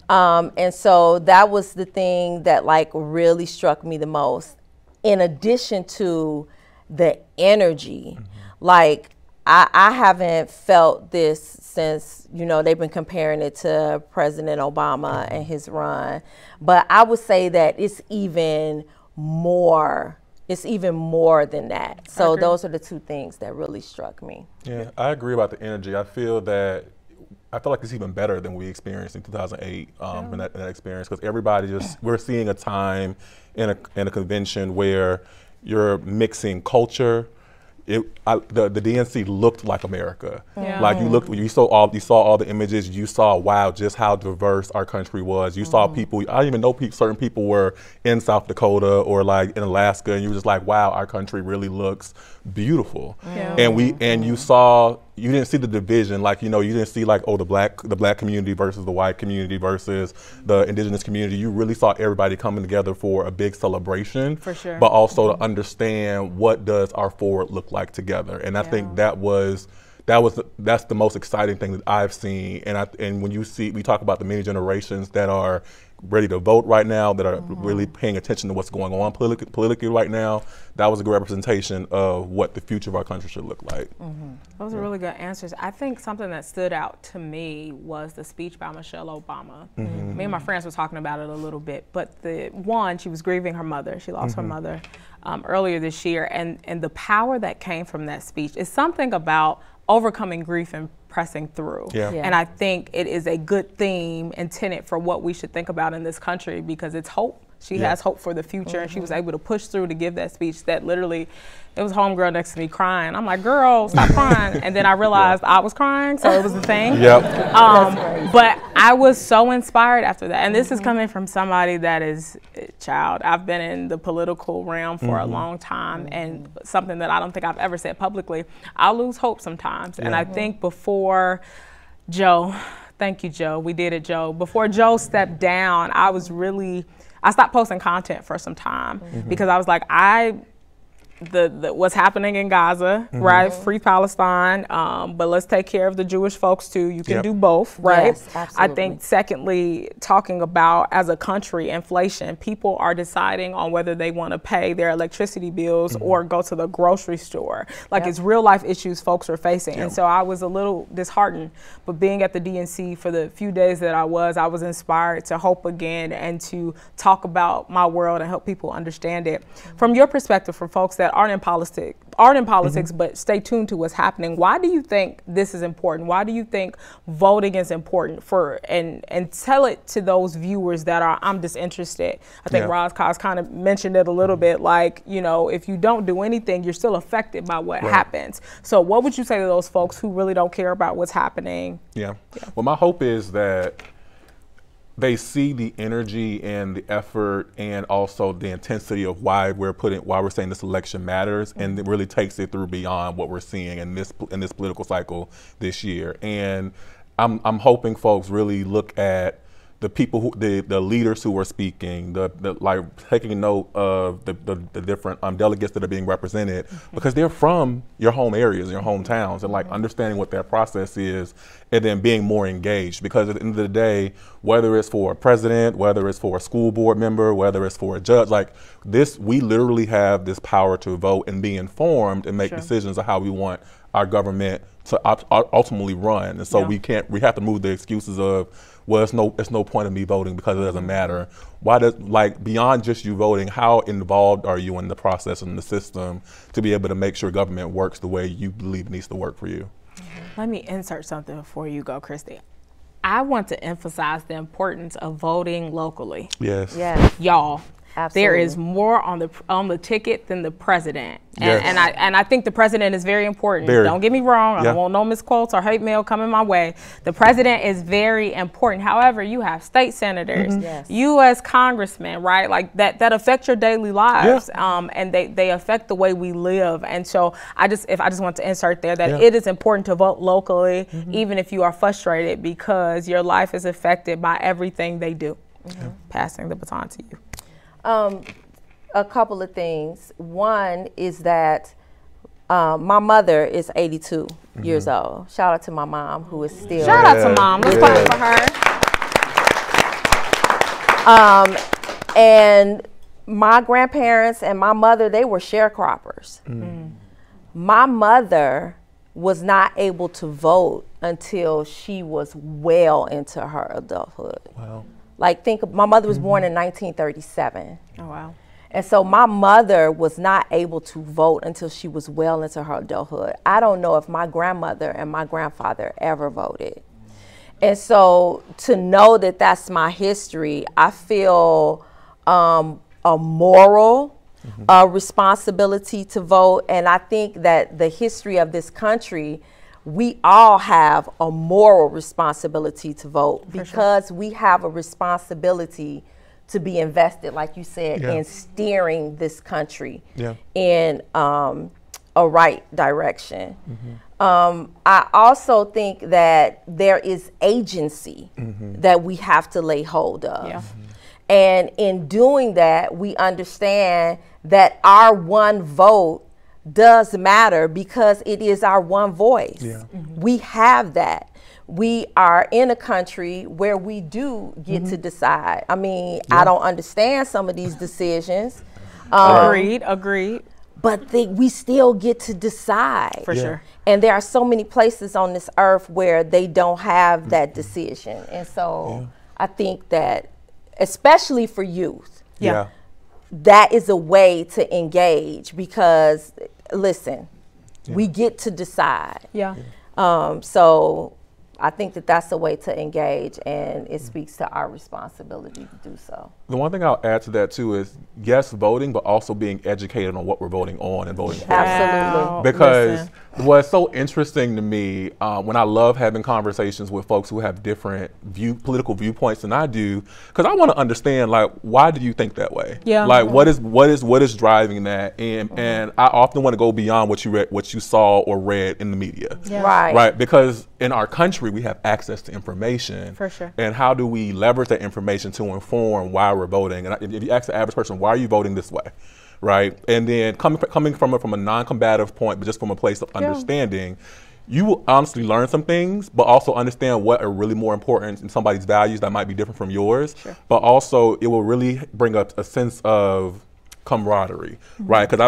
And so that was the thing that really struck me the most. In addition to the energy, I haven't felt this since, they've been comparing it to President Obama and his run. But I would say that it's even more than that. So those are the two things that really struck me. Yeah, I agree about the energy. I feel like it's even better than we experienced in 2008 in that experience, because everybody we're seeing a time in a convention where you're mixing culture. The DNC looked like America. Yeah. Like you saw all the images. You saw, wow, just how diverse our country was. You saw people. I didn't even know certain people were in South Dakota or in Alaska, and you were just like, wow, our country really looks beautiful. Yeah. And you didn't see the division. You didn't see the black community versus the white community versus the indigenous community. You really saw everybody coming together for a big celebration. For sure. But also to understand what does our forward look like together. And I think that's the most exciting thing that I've seen. And when we talk about the many generations that are ready to vote right now, that are really paying attention to what's going on politically right now, that was a good representation of what the future of our country should look like. Those are really good answers. I think something that stood out to me was the speech by Michelle Obama. Me and my friends were talking about it a little bit, but she was grieving her mother. She lost her mother earlier this year, and the power that came from that speech is something about overcoming grief and pressing through. Yeah. And I think it is a good theme and tenet for what we should think about in this country, because it's hope. She has hope for the future, and she was able to push through to give that speech that literally, it was homegirl next to me crying. I'm like, girl, stop crying. And then I realized I was crying, so it was a thing. But I was so inspired after that. And this is coming from somebody that is, I've been in the political realm for a long time, and something that I don't think I've ever said publicly, I lose hope sometimes. And I think before Joe, thank you, Joe, we did it, Joe. Before Joe stepped down, I stopped posting content for some time because I was like, what's happening in Gaza, right? Free Palestine, but let's take care of the Jewish folks too. You can do both, right? Yes, absolutely. I think secondly, talking about as a country, inflation, people are deciding on whether they want to pay their electricity bills or go to the grocery store. Like it's real life issues folks are facing. And so I was a little disheartened, but being at the DNC for the few days that I was inspired to hope again and to talk about my world and help people understand it. From your perspective, for folks that aren't in politics, but stay tuned to what's happening, why do you think this is important? Why do you think voting is important for, and tell it to those viewers that are, I'm disinterested. I think Roz Cos kind of mentioned it a little bit, like, you know, if you don't do anything, you're still affected by what happens. So what would you say to those folks who really don't care about what's happening? Well, my hope is that they see the energy and the effort and also the intensity of why we're saying this election matters, and it really takes it through beyond what we're seeing in this political cycle this year. And I'm hoping folks really look at the people the leaders who are speaking, like taking note of the different delegates that are being represented, because they're from your home areas, your hometowns, and like understanding what that process is, and then being more engaged. Because at the end of the day, whether it's for a president, whether it's for a school board member, whether it's for a judge, like this, we literally have this power to vote and be informed and make decisions of how we want our government to ultimately run. And so we have to move the excuses of, well, it's no point in me voting because it doesn't matter. Why does, like, beyond just you voting, how involved are you in the process and the system to be able to make sure government works the way you believe it needs to work for you? Let me insert something before you go, Christy. I want to emphasize the importance of voting locally. Yes. Y'all. Absolutely. There is more on the ticket than the president, and I think the president is very important. Don't get me wrong. I don't want no misquotes or hate mail coming my way. The president is very important. However, you have state senators, U.S. congressmen, right? Like that affect your daily lives, and they affect the way we live. And so I just want to insert there that it is important to vote locally, even if you are frustrated, because your life is affected by everything they do. Passing the baton to you. A couple of things. One is that my mother is 82 years old. Shout out to my mom, who is still. Shout out to mom. Let's clap for her. And my grandparents and my mother, they were sharecroppers. My mother was not able to vote until she was well into her adulthood. Wow. Like, my mother was born in 1937. Oh, wow. And so my mother was not able to vote until she was well into her adulthood. I don't know if my grandmother and my grandfather ever voted. And so to know that that's my history, I feel a moral responsibility to vote. And I think that the history of this country, we all have a moral responsibility to vote, because we have a responsibility to be invested, like you said, in steering this country in a right direction. I also think that there is agency that we have to lay hold of. And in doing that, we understand that our one vote does matter, because it is our one voice. We have that. We are in a country where we do get to decide. I mean, I don't understand some of these decisions. Agreed. But we still get to decide. For sure. And there are so many places on this earth where they don't have that decision. And so I think that, especially for youth, that is a way to engage, because listen, we get to decide. So I think that that's a way to engage, and it speaks to our responsibility to do so. The one thing I'll add to that too is, yes, voting, but also being educated on what we're voting on and voting for. Absolutely. Because what's so interesting to me, when I love having conversations with folks who have different political viewpoints than I do, because I want to understand, like, why do you think that way? Like, what is driving that? And I often want to go beyond what you saw or read in the media. Right. Because in our country, we have access to information. For sure. And how do we leverage that information to inform why we're voting? And if you ask the average person, why are you voting this way? right? And then coming from a non-combative point, but just from a place of understanding, you will honestly learn some things, but also understand what are really more important in somebody's values that might be different from yours. But also, it will really bring up a sense of camaraderie, right? Because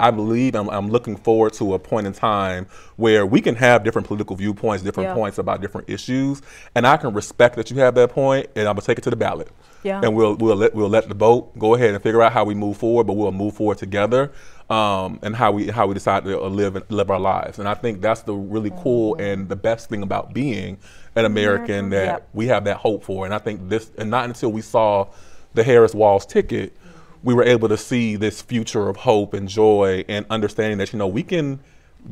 I'm looking forward to a point in time where we can have different political viewpoints, different points about different issues, and I can respect that you have that point, and I'm gonna take it to the ballot. And we'll let the vote go ahead and figure out how we move forward, but we'll move forward together, and how we decide to live our lives. And I think that's the really cool and the best thing about being an American that we have that hope for. And I think not until we saw the Harris-Walz ticket, we were able to see this future of hope and joy and understanding that, we can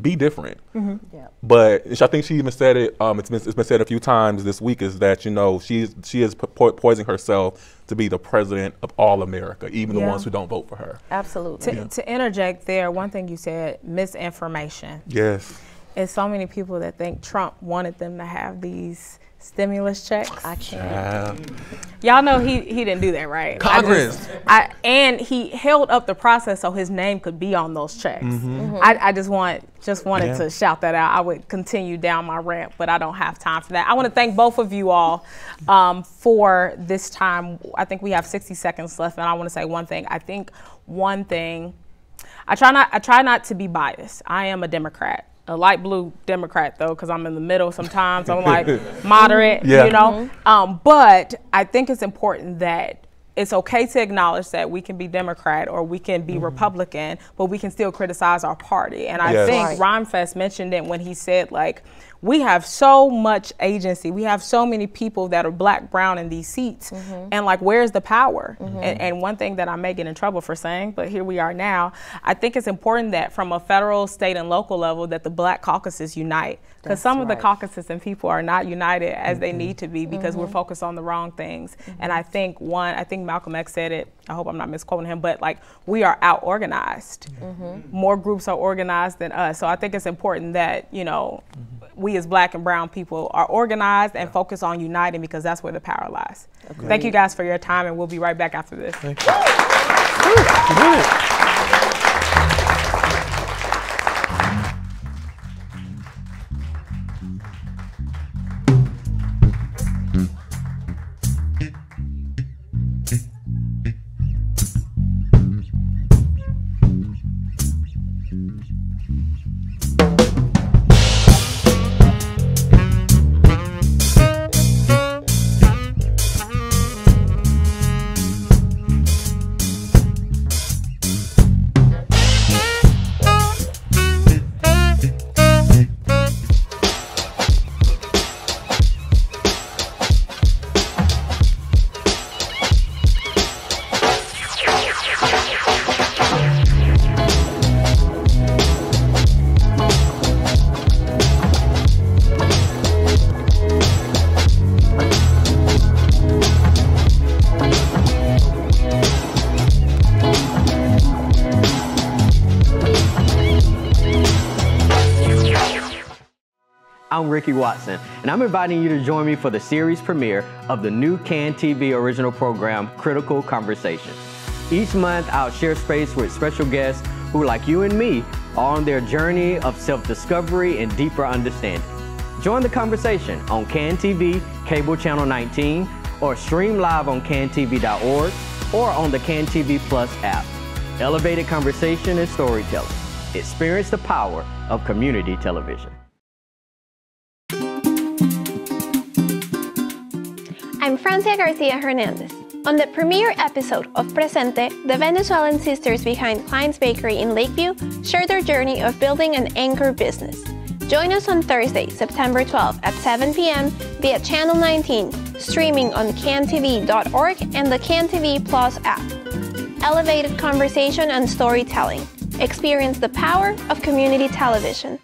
be different. But I think she even said it, it's been said a few times this week, is that, she is poising herself to be the president of all America, even the ones who don't vote for her. Absolutely. To interject there, one thing you said, misinformation. Yes. There's so many people that think Trump wanted them to have these stimulus checks. I can't. Y'all know he didn't do that, right? Congress. And he held up the process so his name could be on those checks. I just wanted to shout that out. I would continue down my rant, but I don't have time for that. I want to thank both of you all for this time. I think we have 60 seconds left, and I want to say one thing. I think one thing, I try not to be biased. I am a Democrat. A light blue Democrat, though, because I'm in the middle sometimes. I'm like moderate, but I think it's important that it's okay to acknowledge that we can be Democrat or we can be Republican, but we can still criticize our party. And I think Rhymefest mentioned it when he said, we have so much agency. We have so many people that are black, brown in these seats. And where's the power? And one thing that I may get in trouble for saying, but here we are now, I think it's important that from a federal, state, and local level that the black caucuses unite. Because some of the caucuses and people are not united as they need to be because we're focused on the wrong things. And I think Malcolm X said it, I hope I'm not misquoting him, but we are out organized. More groups are organized than us. So I think it's important that, we as black and brown people are organized and focus on uniting, because that's where the power lies. Thank you guys for your time, and we'll be right back after this. Thank you. I'm Ricky Watson, and I'm inviting you to join me for the series premiere of the new CAN TV original program, Critical Conversations. Each month, I'll share space with special guests who, like you and me, are on their journey of self-discovery and deeper understanding. Join the conversation on CAN TV, cable channel 19, or stream live on cantv.org or on the CAN TV Plus app. Elevated conversation and storytelling. Experience the power of community television. I'm Francia Garcia Hernandez. On the premiere episode of Presente, the Venezuelan sisters behind Klein's Bakery in Lakeview share their journey of building an anchor business. Join us on Thursday, September 12th at 7 p.m. via Channel 19, streaming on cantv.org and the CAN TV Plus app. Elevated conversation and storytelling. Experience the power of community television.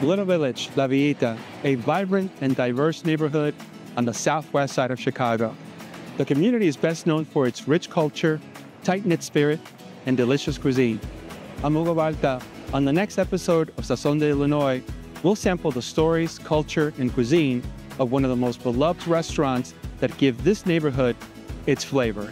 Little Village, La Villita, a vibrant and diverse neighborhood on the southwest side of Chicago. The community is best known for its rich culture, tight-knit spirit, and delicious cuisine. I'm Hugo Balta. On the next episode of Sazón de Illinois, we'll sample the stories, culture, and cuisine of one of the most beloved restaurants that give this neighborhood its flavor.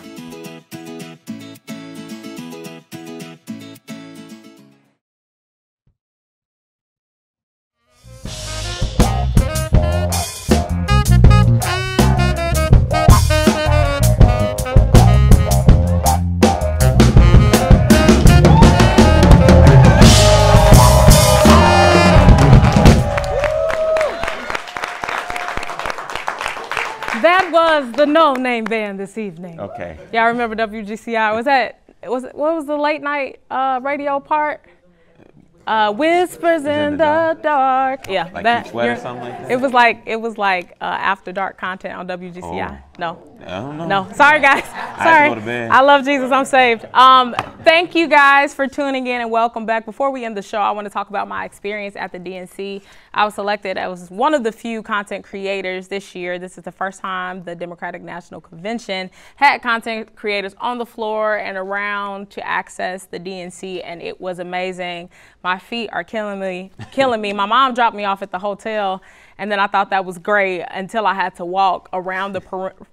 was the No Name Band this evening. Okay. Y'all remember WGCI? What was the late night radio part? Whispers in the dark. Yeah, like that. Keep Sweat or something like that? It was like after dark content on WGCI. Oh. No. I don't know. No. Sorry, guys. Sorry. Go to bed. I love Jesus. I'm saved. Thank you guys for tuning in and welcome back. Before we end the show, I want to talk about my experience at the DNC. I was selected as one of the few content creators this year. This is the first time the Democratic National Convention had content creators on the floor and around to access the DNC, and it was amazing. My feet are killing me. My mom dropped me off at the hotel, and then I thought that was great until I had to walk around the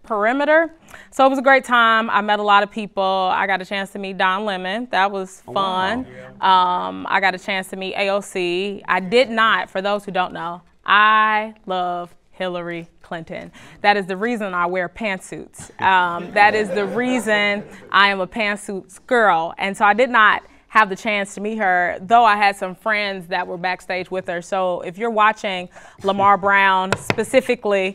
perimeter. So it was a great time. I met a lot of people. I got a chance to meet Don Lemon. That was fun. Wow. I got a chance to meet AOC. I did not, for those who don't know, I love Hillary Clinton. That is the reason I wear pantsuits. That is the reason I am a pantsuits girl. And so I did not have the chance to meet her, though I had some friends that were backstage with her. So if you're watching Lamar Brown specifically,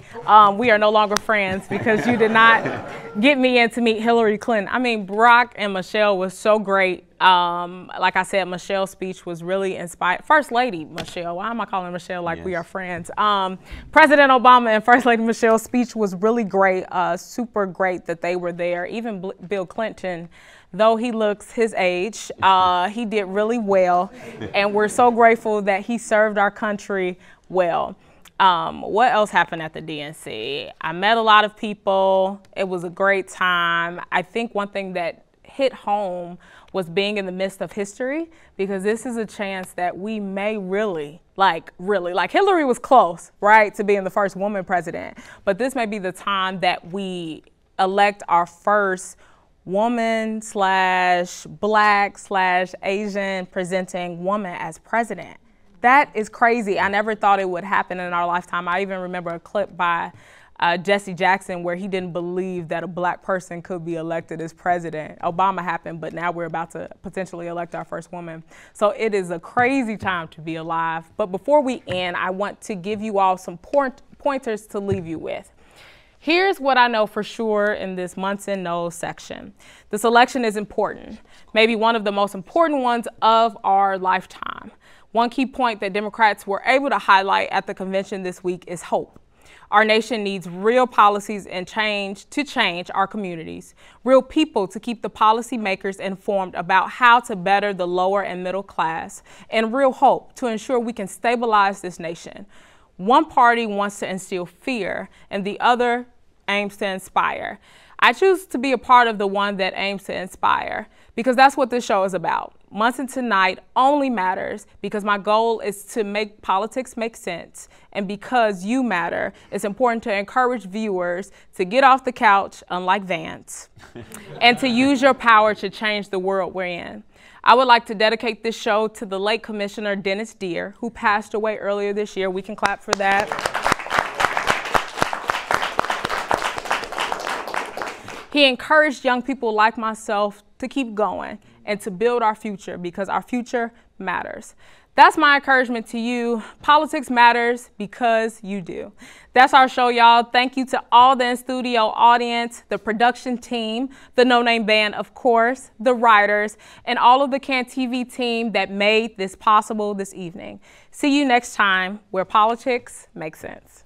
we are no longer friends because you did not get me in to meet Hillary Clinton. I mean, Barack and Michelle was so great. Like I said, Michelle's speech was really inspired. First Lady Michelle, why am I calling Michelle like we are friends? President Obama and First Lady Michelle's speech was really great, super great that they were there. Even Bill Clinton, though he looks his age, he did really well, and we're so grateful that he served our country well. What else happened at the DNC? I met a lot of people. It was a great time. I think one thing that hit home was being in the midst of history, because this is a chance that we may really, like Hillary was close, right, to being the first woman president, but this may be the time that we elect our first woman / black / Asian presenting woman as president. That is crazy. I never thought it would happen in our lifetime. I even remember a clip by Jesse Jackson where he didn't believe that a black person could be elected as president. Obama happened, but now we're about to potentially elect our first woman. So it is a crazy time to be alive. But before we end, I want to give you all some pointers to leave you with. Here's what I know for sure in this Munson knows section. This election is important, maybe one of the most important ones of our lifetime. One key point that Democrats were able to highlight at the convention this week is hope. Our nation needs real policies and change to change our communities, real people to keep the policymakers informed about how to better the lower and middle class, and real hope to ensure we can stabilize this nation. One party wants to instill fear, and the other aims to inspire. I choose to be a part of the one that aims to inspire, because that's what this show is about. Munson Tonight only matters because my goal is to make politics make sense, and because you matter, it's important to encourage viewers to get off the couch, unlike Vance, and to use your power to change the world we're in. I would like to dedicate this show to the late Commissioner Dennis Deere, who passed away earlier this year. We can clap for that. He encouraged young people like myself to keep going and to build our future, because our future matters. That's my encouragement to you. Politics matters because you do. That's our show, y'all. Thank you to all the in-studio audience, the production team, the No Name Band, of course, the writers, and all of the CAN-TV team that made this possible this evening. See you next time, where politics makes sense.